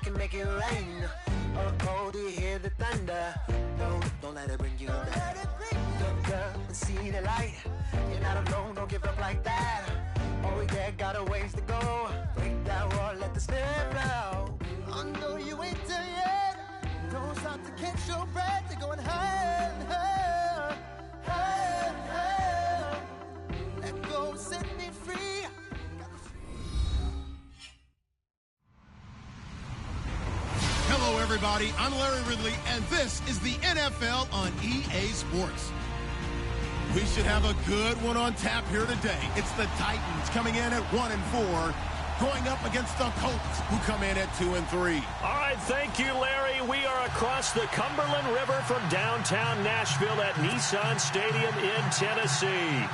can make it rain. Oh, do you hear the thunder? No, don't let it bring you down. Look up and see the light. You're not alone, don't give up like that. Oh yeah, got a ways to go. Break that wall, let the spirit flow. I know you ain't there yet. Don't stop to catch your breath. You're going higher and higher, higher and higher. Let go, set me free. Hello, everybody. I'm Larry Ridley, and this is the NFL on EA Sports. We should have a good one on tap here today. It's the Titans coming in at 1-4, going up against the Colts, who come in at 2-3. All right, thank you, Larry. We are across the Cumberland River from downtown Nashville at Nissan Stadium in Tennessee.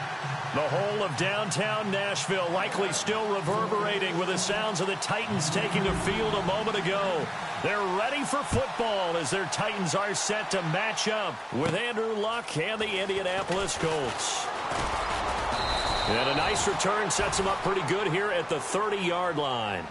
The whole of downtown Nashville likely still reverberating with the sounds of the Titans taking the field a moment ago. They're ready for football as their Titans are set to match up with Andrew Luck and the Indianapolis Colts. And a nice return sets them up pretty good here at the 30-yard line.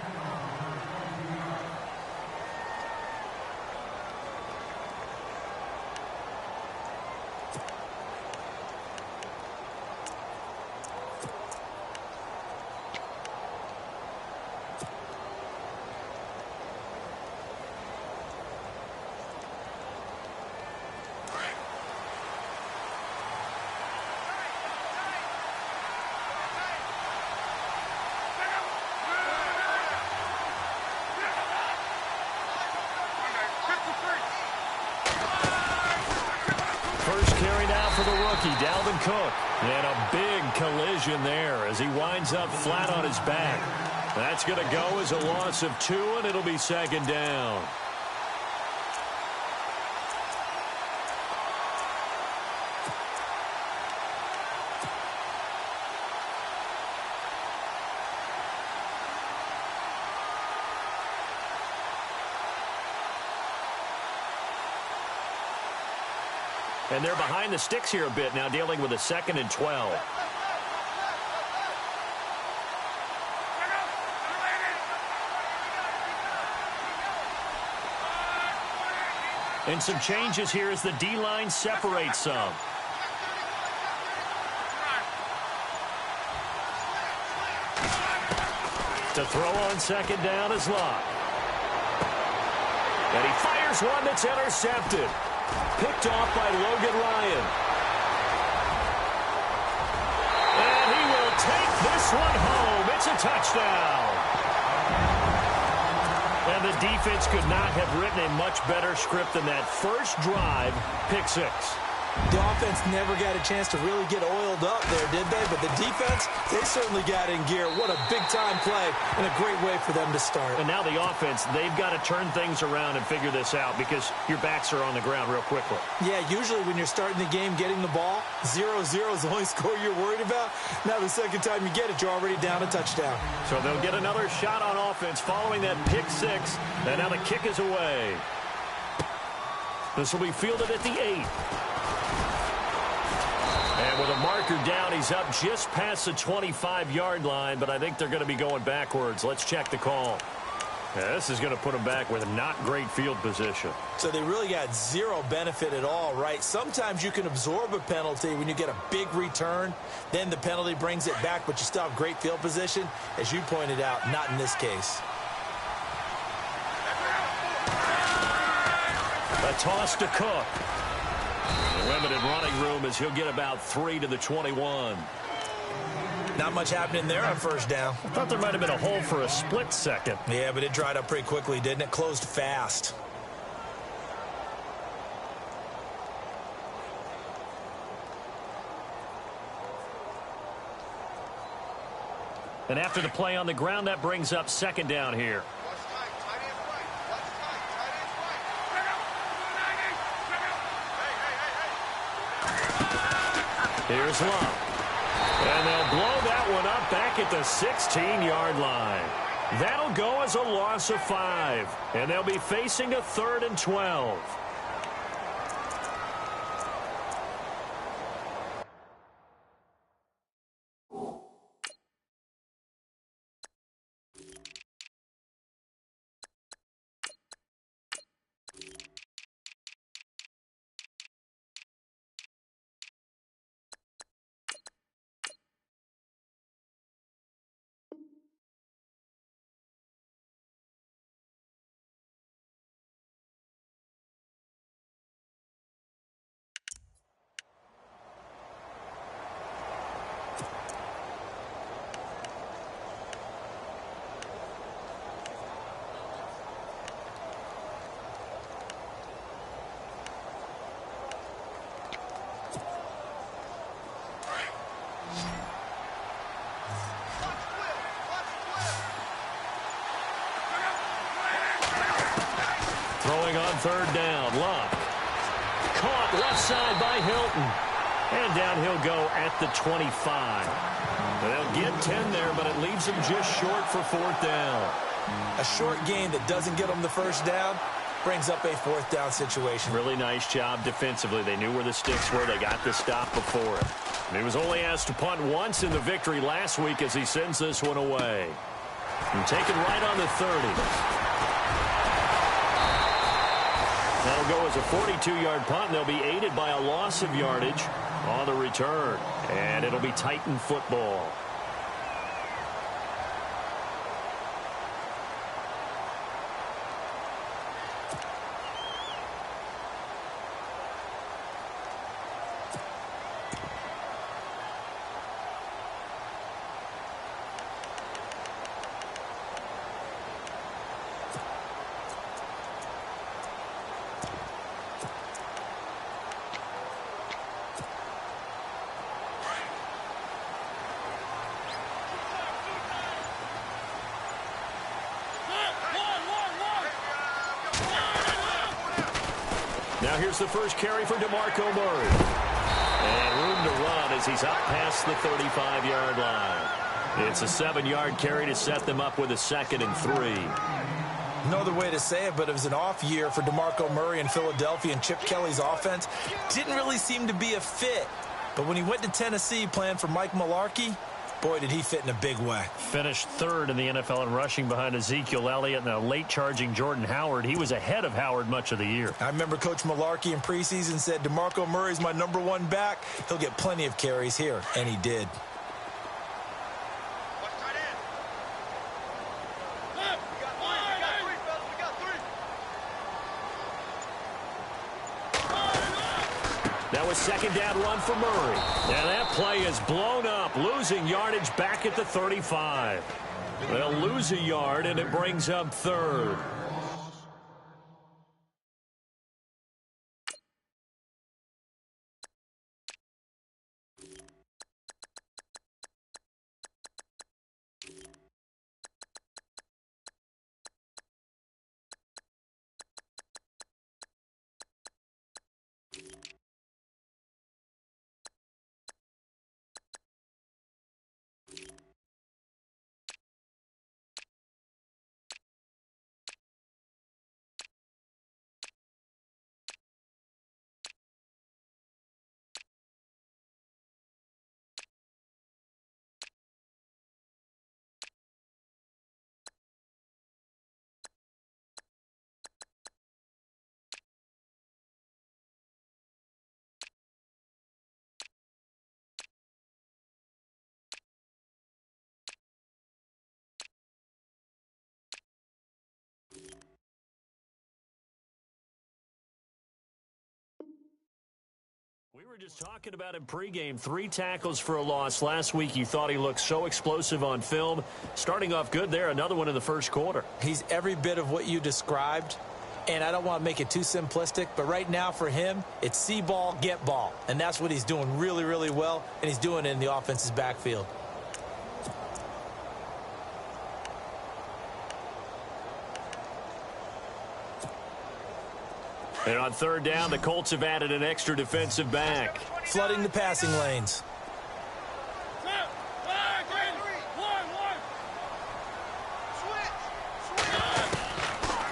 First carry now for the rookie, Dalvin Cook. And a big collision there as he winds up flat on his back. That's going to go as a loss of 2, and it'll be second down. And they're behind the sticks here a bit now, dealing with a 2nd and 12. And some changes here as the D-line separates some. To throw on second down is Luck. And he fires one that's intercepted. Picked off by Logan Ryan. And he will take this one home. It's a touchdown. And the defense could not have written a much better script than that first drive, pick 6. The offense never got a chance to really get oiled up there, did they? But the defense, they certainly got in gear. What a big-time play and a great way for them to start. And now the offense, they've got to turn things around and figure this out because your backs are on the ground real quickly. Yeah, usually when you're starting the game getting the ball, 0-0 is the only score you're worried about. Now the second time you get it, you're already down a touchdown. So they'll get another shot on offense following that pick 6. And now the kick is away. This will be fielded at the 8. And with a marker down, he's up just past the 25-yard line, but I think they're going to be going backwards. Let's check the call. Yeah, this is going to put them back with not great field position. So they really got zero benefit at all, right? Sometimes you can absorb a penalty when you get a big return. Then the penalty brings it back, but you still have great field position. As you pointed out, not in this case. A toss to Cook. Limited running room as he'll get about 3 to the 21. Not much happening there on first down. I thought there might have been a hole for a split second. Yeah, but it dried up pretty quickly, didn't it? Closed fast. And after the play on the ground, that brings up second down here. Here's Luck. And they'll blow that one up back at the 16-yard line. That'll go as a loss of 5. And they'll be facing a 3rd and 12. Throwing on third down. Love. Caught left side by Hilton. And down he'll go at the 25. They'll get 10 there, but it leaves them just short for fourth down. A short gain that doesn't get them the first down brings up a fourth down situation. Really nice job defensively. They knew where the sticks were. They got the stop before it. And he was only asked to punt once in the victory last week as he sends this one away. And taken right on the 30. That'll go as a 42-yard punt, and they'll be aided by a loss of yardage on the return. And it'll be Titan football. Now here's the first carry for DeMarco Murray. And room to run as he's up past the 35-yard line. It's a 7-yard carry to set them up with a 2nd and 3. No other way to say it, but it was an off year for DeMarco Murray in Philadelphia, and Chip Kelly's offense didn't really seem to be a fit. But when he went to Tennessee playing for Mike Mularkey, boy, did he fit in a big way. Finished 3rd in the NFL in rushing behind Ezekiel Elliott and a late-charging Jordan Howard. He was ahead of Howard much of the year. I remember Coach Mularkey in preseason said, DeMarco Murray's my #1 back. He'll get plenty of carries here, and he did. That was 2nd down run for Murray. And that play is blown up, losing yardage back at the 35. They'll lose a yard, and it brings up 3rd. We were just talking about him pregame. 3 tackles for a loss last week. You thought he looked so explosive on film. Starting off good there. Another one in the first quarter. He's every bit of what you described. And I don't want to make it too simplistic, but right now for him, it's see ball, get ball. And that's what he's doing really, really well. And he's doing it in the offense's backfield. And on 3rd down, the Colts have added an extra defensive back. Flooding the passing lanes.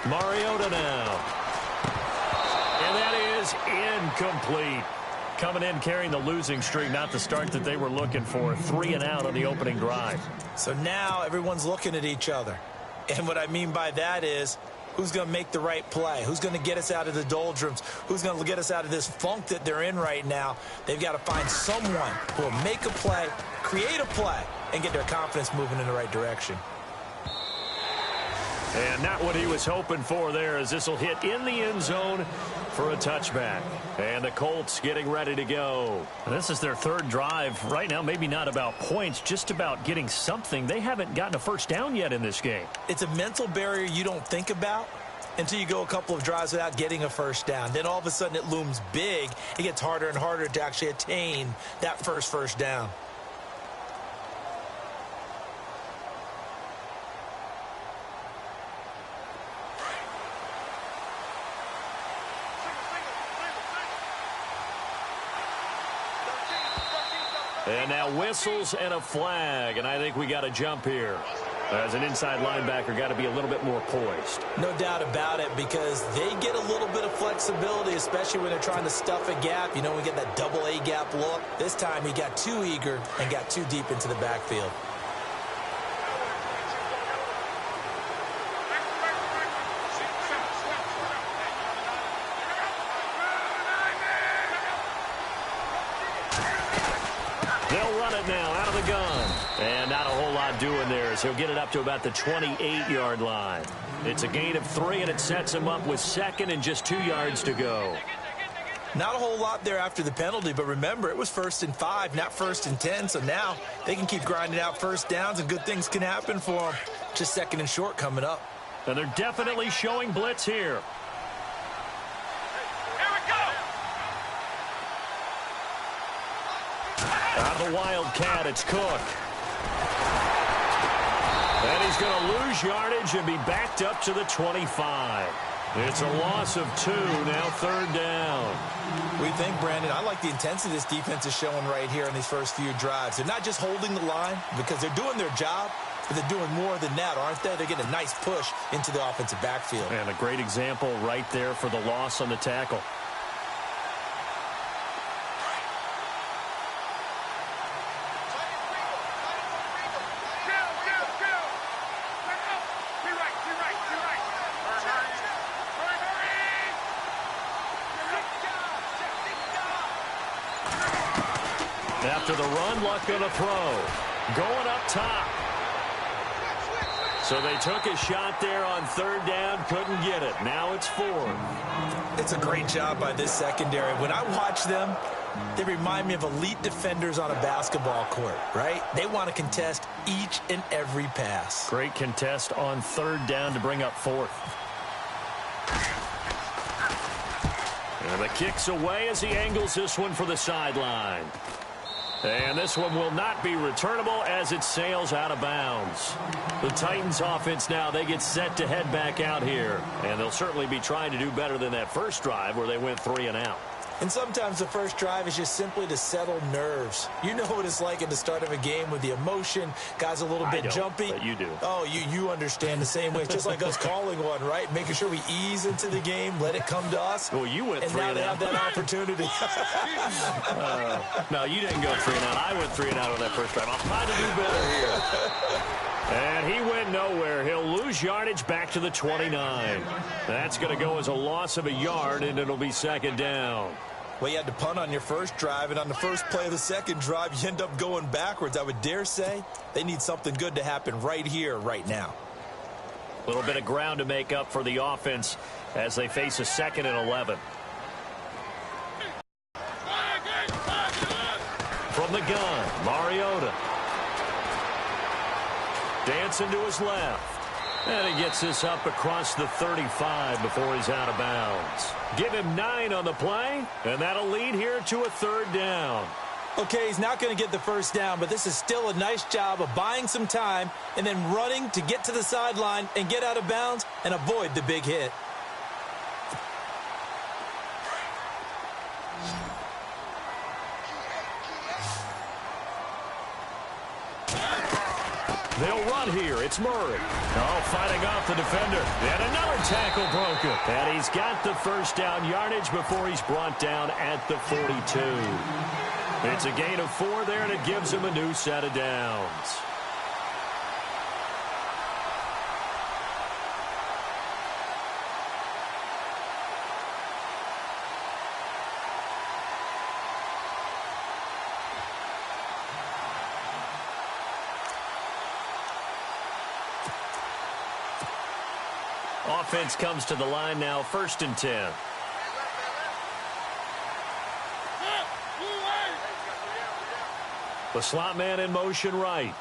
Mariota now. And that is incomplete. Coming in carrying the losing streak, not the start that they were looking for. 3 and out on the opening drive. So now everyone's looking at each other. And what I mean by that is, who's going to make the right play? Who's going to get us out of the doldrums? Who's going to get us out of this funk that they're in right now? They've got to find someone who will make a play, create a play, and get their confidence moving in the right direction. And not what he was hoping for there, as this will hit in the end zone for a touchback. And the Colts getting ready to go. And this is their 3rd drive. Right now, maybe not about points, just about getting something. They haven't gotten a first down yet in this game. It's a mental barrier you don't think about until you go a couple of drives without getting a first down. Then all of a sudden it looms big. It gets harder and harder to actually attain that first down. And now whistles and a flag, and I think we got a jump here. As an inside linebacker, got to be a little bit more poised. No doubt about it, because they get a little bit of flexibility, especially when they're trying to stuff a gap. You know, we get that double A gap look. This time he got too eager and got too deep into the backfield. They'll run it now out of the gun. And not a whole lot doing there, as he'll get it up to about the 28-yard line. It's a gain of 3, and it sets him up with second and just 2 yards to go. Not a whole lot there after the penalty, but remember, it was 1st and 5, not 1st and 10, so now they can keep grinding out first downs, and good things can happen for them. Just 2nd and short coming up. And they're definitely showing blitz here. Out of the Wildcat, it's Cook. And he's going to lose yardage and be backed up to the 25. It's a loss of 2, now 3rd down. What do you think, Brandon? I like the intensity this defense is showing right here in these first few drives. They're not just holding the line because they're doing their job, but they're doing more than that, aren't they? They're getting a nice push into the offensive backfield. And a great example right there for the loss on the tackle. After the run, Luck going to throw. Going up top. So they took a shot there on 3rd down, couldn't get it. Now it's 4th. It's a great job by this secondary. When I watch them, they remind me of elite defenders on a basketball court, right? They want to contest each and every pass. Great contest on 3rd down to bring up 4th. And the kick's away as he angles this one for the sideline. And this one will not be returnable as it sails out of bounds. The Titans offense now, they get set to head back out here. And they'll certainly be trying to do better than that first drive where they went 3 and out. And sometimes the first drive is just simply to settle nerves. You know what it's like at the start of a game with the emotion. Guys a little bit jumpy. But you do. Oh, you understand the same way. It's just like us calling one, right? Making sure we ease into the game, let it come to us. Well, you went 3 and out. And now they have that opportunity. No, you didn't go 3 and out. I went 3 and out on that first drive. I'll try to do better here. And he went nowhere. He'll lose yardage back to the 29. That's going to go as a loss of a yard, and it'll be 2nd down. Well, you had to punt on your first drive, and on the first play of the second drive, you end up going backwards. I would dare say they need something good to happen right here, right now. A little bit of ground to make up for the offense as they face a 2nd and 11. From the gun, Mariota. Dancing to his left. And he gets this up across the 35 before he's out of bounds. Give him 9 on the play, and that'll lead here to a 3rd down. Okay, he's not going to get the first down, but this is still a nice job of buying some time and then running to get to the sideline and get out of bounds and avoid the big hit. They'll run here. It's Murray. Oh, fighting off the defender. And another tackle broken. And he's got the first down yardage before he's brought down at the 42. It's a gain of 4 there, and it gives him a new set of downs. Offense comes to the line now, 1st and 10. The slot man in motion right.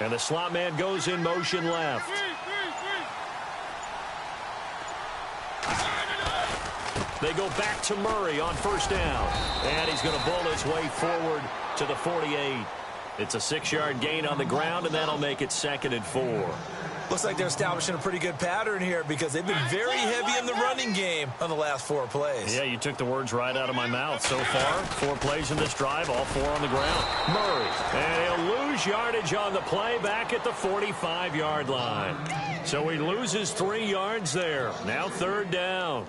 And the slot man goes in motion left. They go back to Murray on 1st down. And he's going to bull his way forward to the 48. It's a 6-yard gain on the ground, and that'll make it 2nd and 4. Looks like they're establishing a pretty good pattern here because they've been very heavy in the running game on the last 4 plays. Yeah, you took the words right out of my mouth. So far, 4 plays in this drive, all 4 on the ground. Murray, and he'll lose yardage on the play back at the 45-yard line. So he loses 3 yards there. Now 3rd down.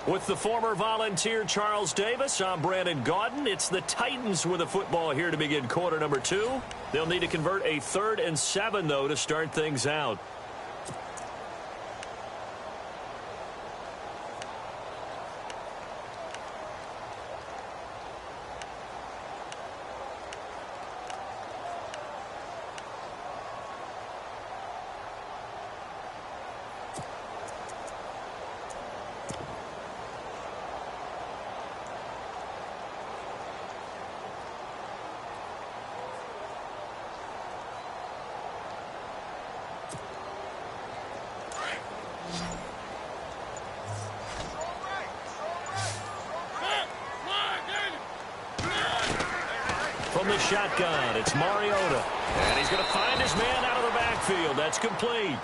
With the former Volunteer Charles Davis, I'm Brandon Gaudin. It's the Titans with the football here to begin quarter number 2. They'll need to convert a 3rd and 7, though, to start things out. From the shotgun, it's Mariota. And he's going to find his man out of the backfield. That's complete.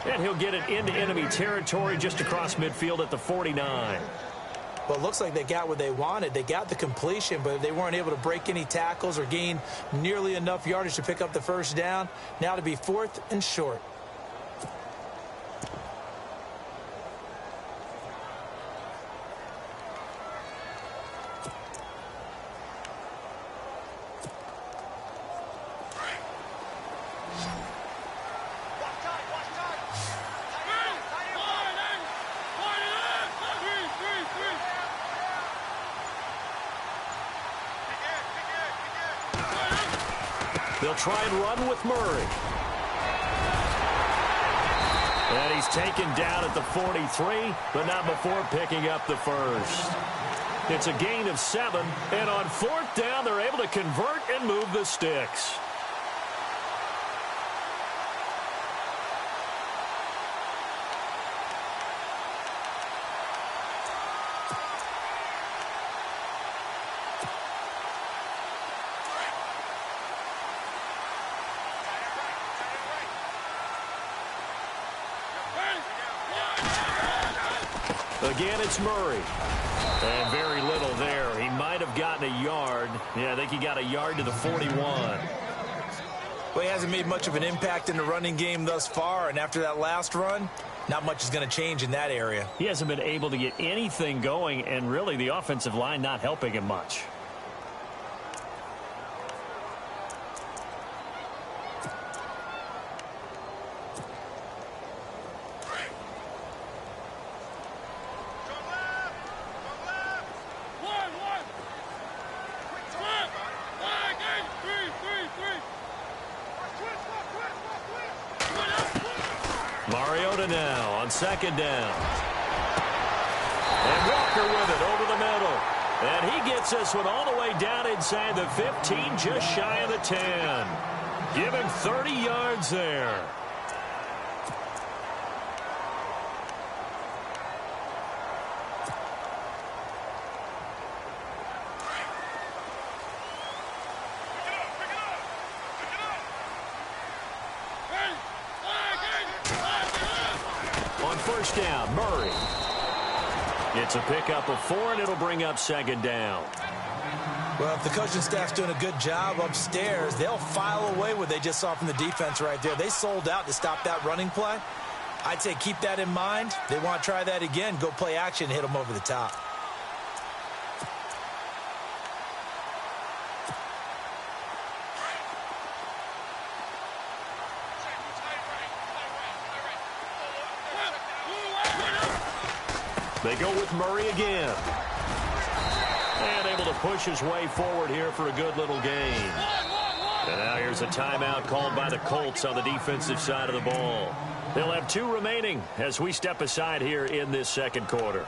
And he'll get it into enemy territory just across midfield at the 49. Well, it looks like they got what they wanted. They got the completion, but they weren't able to break any tackles or gain nearly enough yardage to pick up the 1st down. Now to be 4th and short. They'll try and run with Murray. And he's taken down at the 43, but not before picking up the 1st. It's a gain of 7, and on 4th down, they're able to convert and move the sticks. Again, it's Murray. And very little there. He might have gotten a yard. Yeah, I think he got a yard to the 41. Well, he hasn't made much of an impact in the running game thus far, and after that last run, not much is going to change in that area. He hasn't been able to get anything going, and really the offensive line not helping him much. Mariota now on 2nd down. And Walker with it over the middle. And he gets this one all the way down inside the 15, just shy of the 10. Give him 30 yards there. On 1st down, Murray. It's a pickup of 4, and it'll bring up 2nd down. Well, if the coaching staff's doing a good job upstairs, they'll file away what they just saw from the defense right there. They sold out to stop that running play. I'd say keep that in mind. They want to try that again. Go play action, hit them over the top. They go with Murray again. And able to push his way forward here for a good little gain. And now here's a timeout called by the Colts on the defensive side of the ball. They'll have 2 remaining as we step aside here in this 2nd quarter.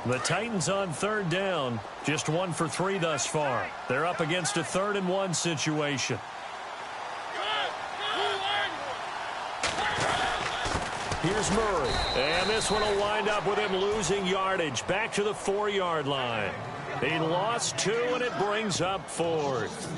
The Titans on third down, just 1 for 3 thus far. They're up against a 3rd-and-1 situation. Here's Murray, and this one will wind up with him losing yardage back to the 4-yard line. He lost 2, and it brings up 4th.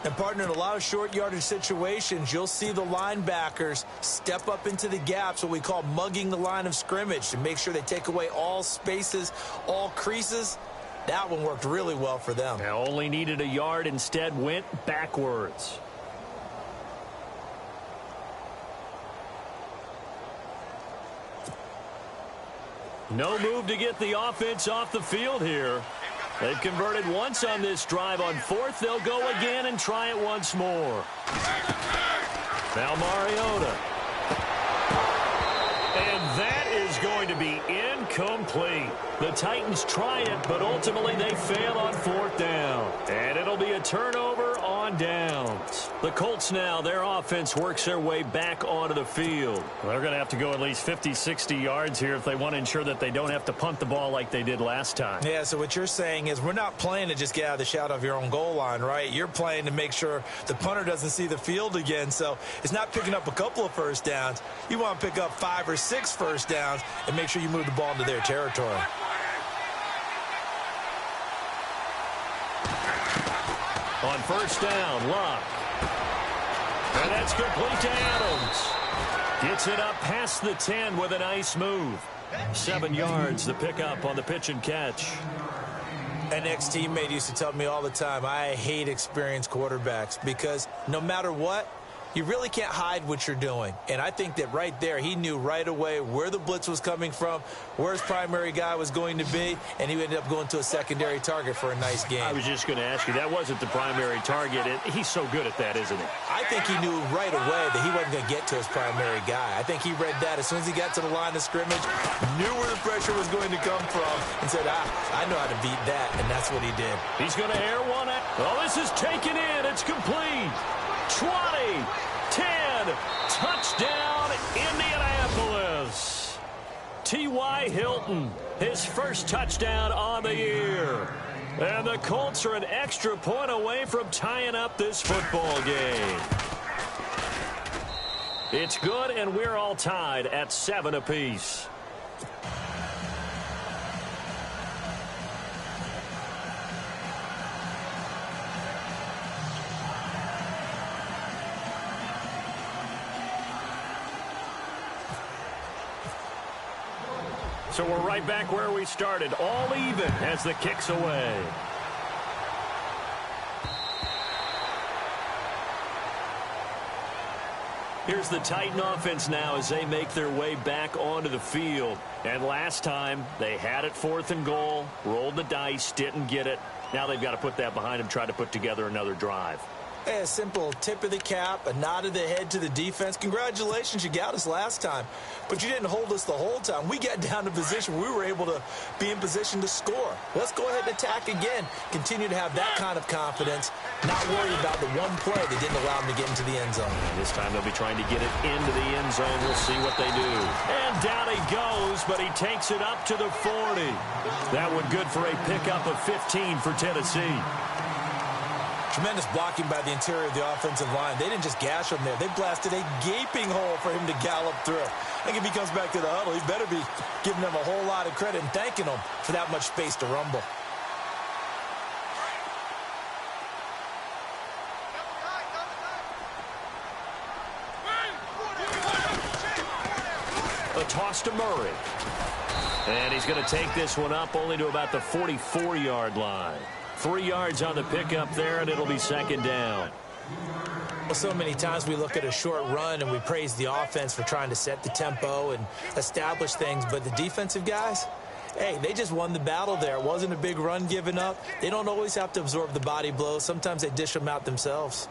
And, partner, in a lot of short yardage situations, you'll see the linebackers step up into the gaps, what we call mugging the line of scrimmage, to make sure they take away all spaces, all creases. That one worked really well for them. Now only needed a yard, instead went backwards. No move to get the offense off the field here. They've converted once on this drive. On 4th, they'll go again and try it once more. Now Mariota. And that is going to be incomplete. The Titans try it, but ultimately they fail on 4th down. And it'll be a turnover on downs. The Colts now, their offense works their way back onto the field. They're going to have to go at least 50, 60 yards here if they want to ensure that they don't have to punt the ball like they did last time. Yeah, so what you're saying is we're not playing to just get out of the shadow of your own goal line, right? You're playing to make sure the punter doesn't see the field again. So it's not picking up a couple of first downs. You want to pick up 5 or 6 first downs and make sure you move the ball into their territory. On 1st down, Luck. And that's complete to Adams. Gets it up past the 10 with a nice move. 7 yards, the pickup on the pitch and catch. An ex-teammate used to tell me all the time, I hate experienced quarterbacks because no matter what, you really can't hide what you're doing. And I think that right there, he knew right away where the blitz was coming from, where his primary guy was going to be, and he ended up going to a secondary target for a nice game. I was just going to ask you, that wasn't the primary target. He's so good at that, isn't he? I think he knew right away that he wasn't going to get to his primary guy. I think he read that as soon as he got to the line of scrimmage, knew where the pressure was going to come from, and said, I know how to beat that, and that's what he did. He's going to air one. Oh, this is taken in. It's complete. 20, 10, touchdown, Indianapolis. T.Y. Hilton, his first touchdown on the year. And the Colts are an extra point away from tying up this football game. It's good, and we're all tied at 7 apiece. So we're right back where we started, all even as the kick's away. Here's the Titan offense now as they make their way back onto the field. And last time, they had it 4th and goal, rolled the dice, didn't get it. Now they've got to put that behind them, try to put together another drive. A simple tip of the cap, a nod of the head to the defense. Congratulations, you got us last time. But you didn't hold us the whole time. We got down to position. We were able to be in position to score. Let's go ahead and attack again. Continue to have that kind of confidence. Not worry about the one play that didn't allow them to get into the end zone. This time they'll be trying to get it into the end zone. We'll see what they do. And down he goes, but he takes it up to the 40. That one good for a pickup of 15 for Tennessee. Tremendous blocking by the interior of the offensive line. They didn't just gash him there. They blasted a gaping hole for him to gallop through. I think if he comes back to the huddle, he better be giving them a whole lot of credit and thanking them for that much space to rumble. A toss to Murray. And he's going to take this one up only to about the 44-yard line. 3 yards on the pickup there, and it'll be 2nd down. Well, so many times we look at a short run and we praise the offense for trying to set the tempo and establish things, but the defensive guys, hey, they just won the battle there. It wasn't a big run given up. They don't always have to absorb the body blows. Sometimes they dish them out themselves.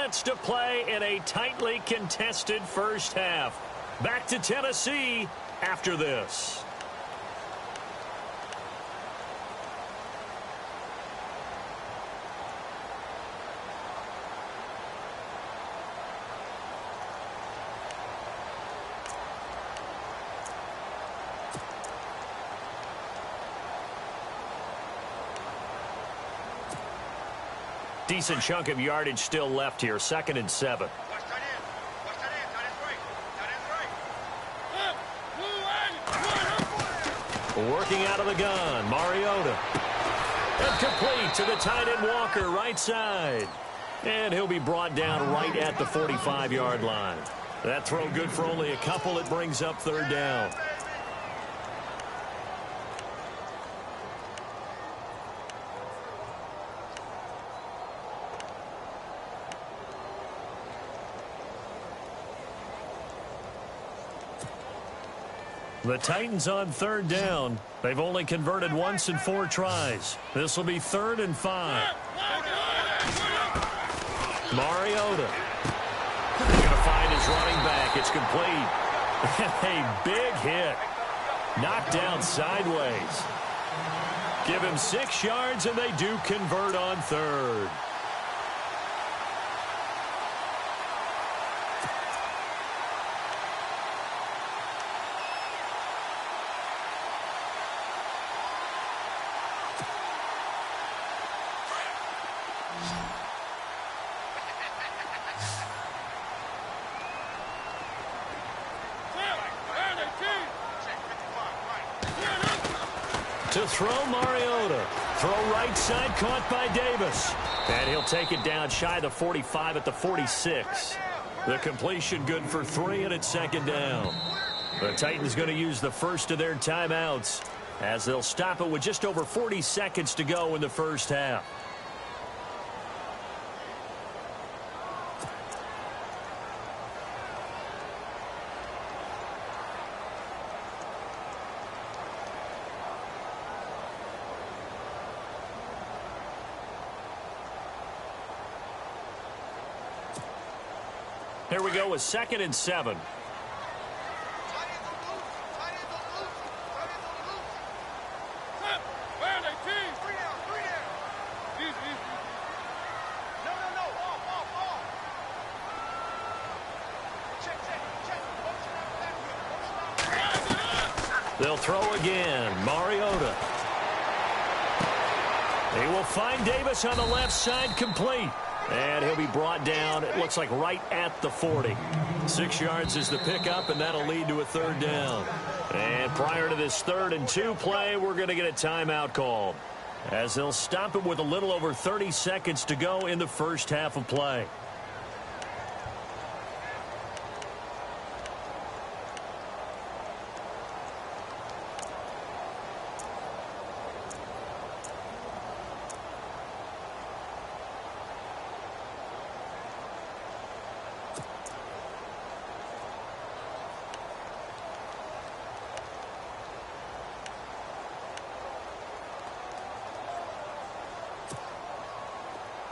minutes to play in a tightly contested first half. Back to Tennessee after this. Decent chunk of yardage still left here. 2nd and 7. Working out of the gun, Mariota. And complete to the tight end Walker, right side. And he'll be brought down right at the 45-yard line. That throw good for only a couple. It brings up 3rd down. The Titans on 3rd down. They've only converted once in 4 tries. This will be 3rd and 5. Mariota. He's going to find his running back. It's complete. A big hit. Knocked down sideways. Give him 6 yards, and they do convert on 3rd. To throw, Mariota. Throw right side, caught by Davis. And he'll take it down shy the 45 at the 46. The completion good for 3, and it's 2nd down. The Titans going to use the first of their timeouts as they'll stop it with just over 40 seconds to go in the first half. Here we go with 2nd and 7. They'll throw again. Mariota. He will find Davis on the left side, complete. And he'll be brought down, it looks like right at the 40. 6 yards is the pickup, and that'll lead to a 3rd down. And prior to this 3rd and 2 play, we're going to get a timeout called, as they'll stop it with a little over 30 seconds to go in the first half of play.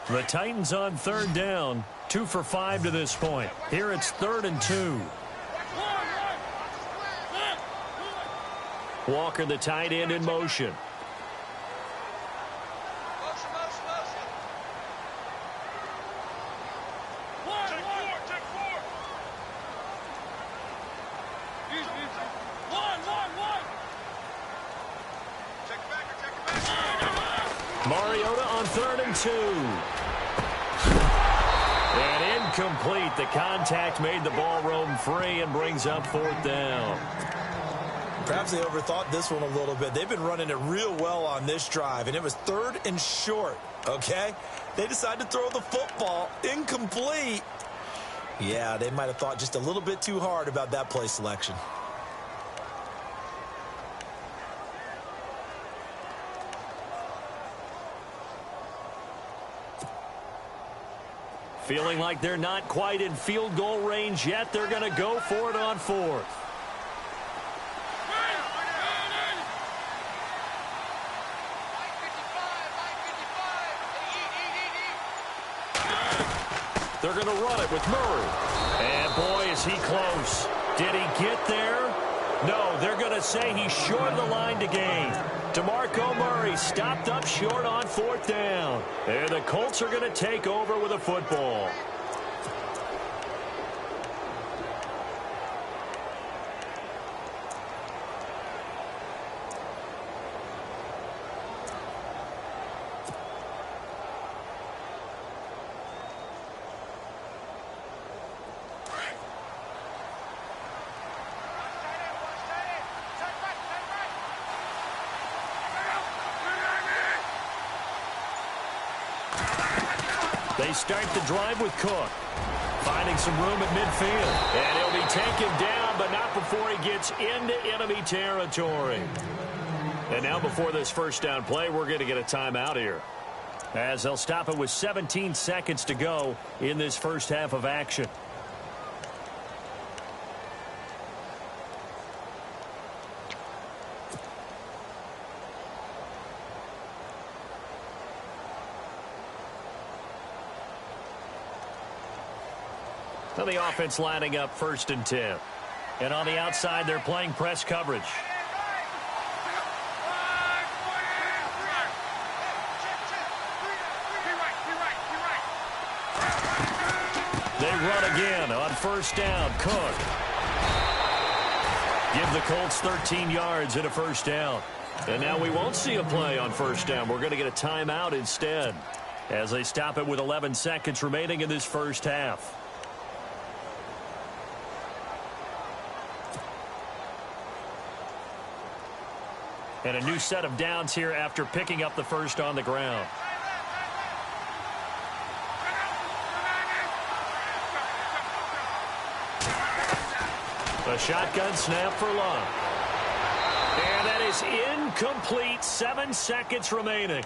The Titans on 3rd down, 2 for 5 to this point. Here it's 3rd and 2. Walker, the tight end, in motion. Mariota on 3rd and 2. And incomplete. The contact made the ball roam free and brings up 4th down. Perhaps they overthought this one a little bit. They've been running it real well on this drive, and it was 3rd and short, okay? They decided to throw the football. Incomplete. Yeah, they might have thought just a little bit too hard about that play selection. Feeling like they're not quite in field goal range yet. They're going to go for it on 4th. They're going to run it with Murray. And, boy, is he close. Did he get there? No, they're going to say he's short of the line to gain. DeMarco Murray stopped up short on 4th down. And the Colts are going to take over with a football. They start the drive with Cook. Finding some room at midfield. And he'll be taken down, but not before he gets into enemy territory. And now before this first down play, we're going to get a timeout here, as they'll stop it with 17 seconds to go in this first half of action. So the offense lining up 1st and 10. And on the outside, they're playing press coverage. They run again on 1st down. Cook. Give the Colts 13 yards and a 1st down. And now we won't see a play on 1st down. We're going to get a timeout instead, as they stop it with 11 seconds remaining in this first half. And a new set of downs here after picking up the first on the ground. A shotgun snap for Love. And that is incomplete. 7 seconds remaining.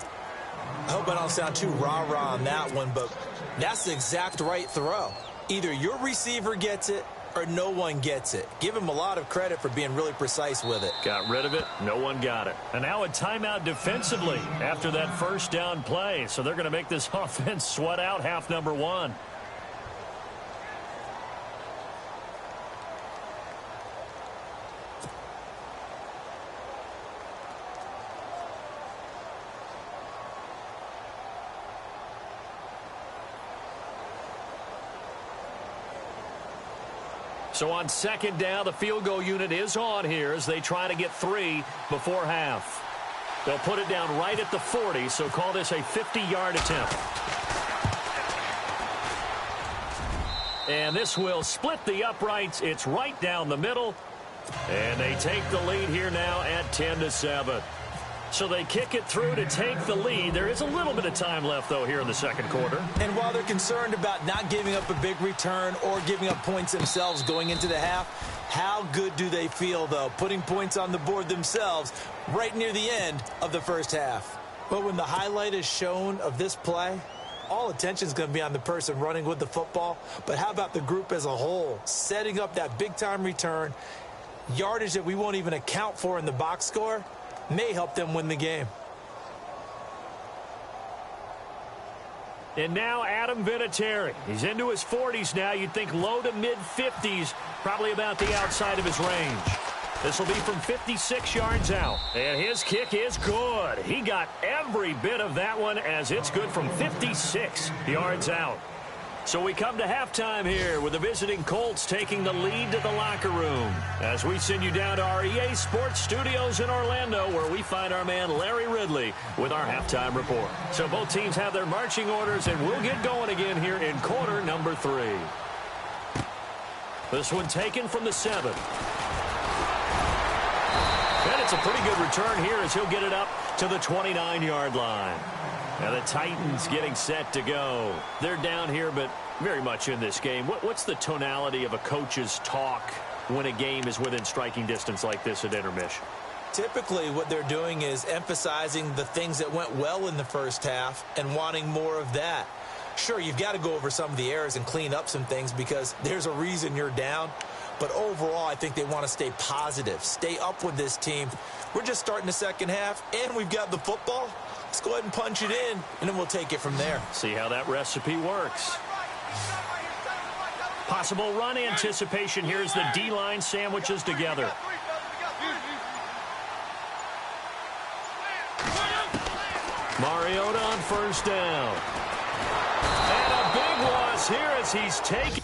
I hope I don't sound too rah-rah on that one, but that's the exact right throw. Either your receiver gets it or no one gets it. Give him a lot of credit for being really precise with it. Got rid of it. No one got it. And now a timeout defensively after that first down play. So they're going to make this offense sweat out half number 1. So on 2nd down, the field goal unit is on here as they try to get 3 before half. They'll put it down right at the 40, so call this a 50-yard attempt. And this will split the uprights. It's right down the middle. And they take the lead here now at 10-7. So they kick it through to take the lead. There is a little bit of time left, though, here in the second quarter. And while they're concerned about not giving up a big return or giving up points themselves going into the half, how good do they feel, though, putting points on the board themselves right near the end of the first half? But when the highlight is shown of this play, all attention is going to be on the person running with the football. But how about the group as a whole, setting up that big-time return, yardage that we won't even account for in the box score? May help them win the game. And now Adam Vinatieri. He's into his 40s now. You'd think low to mid-50s, probably about the outside of his range. This will be from 56 yards out. And his kick is good. He got every bit of that one as it's good from 56 yards out. So we come to halftime here with the visiting Colts taking the lead to the locker room as we send you down to our EA Sports Studios in Orlando, where we find our man Larry Ridley with our halftime report. So both teams have their marching orders, and we'll get going again here in quarter number 3. This one taken from the 7. And it's a pretty good return here as he'll get it up to the 29-yard line. Now the Titans getting set to go. They're down here, but very much in this game. What's the tonality of a coach's talk when a game is within striking distance like this at intermission? Typically, what they're doing is emphasizing the things that went well in the first half and wanting more of that. Sure, you've got to go over some of the errors and clean up some things because there's a reason you're down. But overall, I think they want to stay positive, stay up with this team. We're just starting the second half, and we've got the football. Let's go ahead and punch it in, and then we'll take it from there. See how that recipe works. Possible run anticipation here as the D-line sandwiches together. Mariota on first down. And a big loss here as he's taken.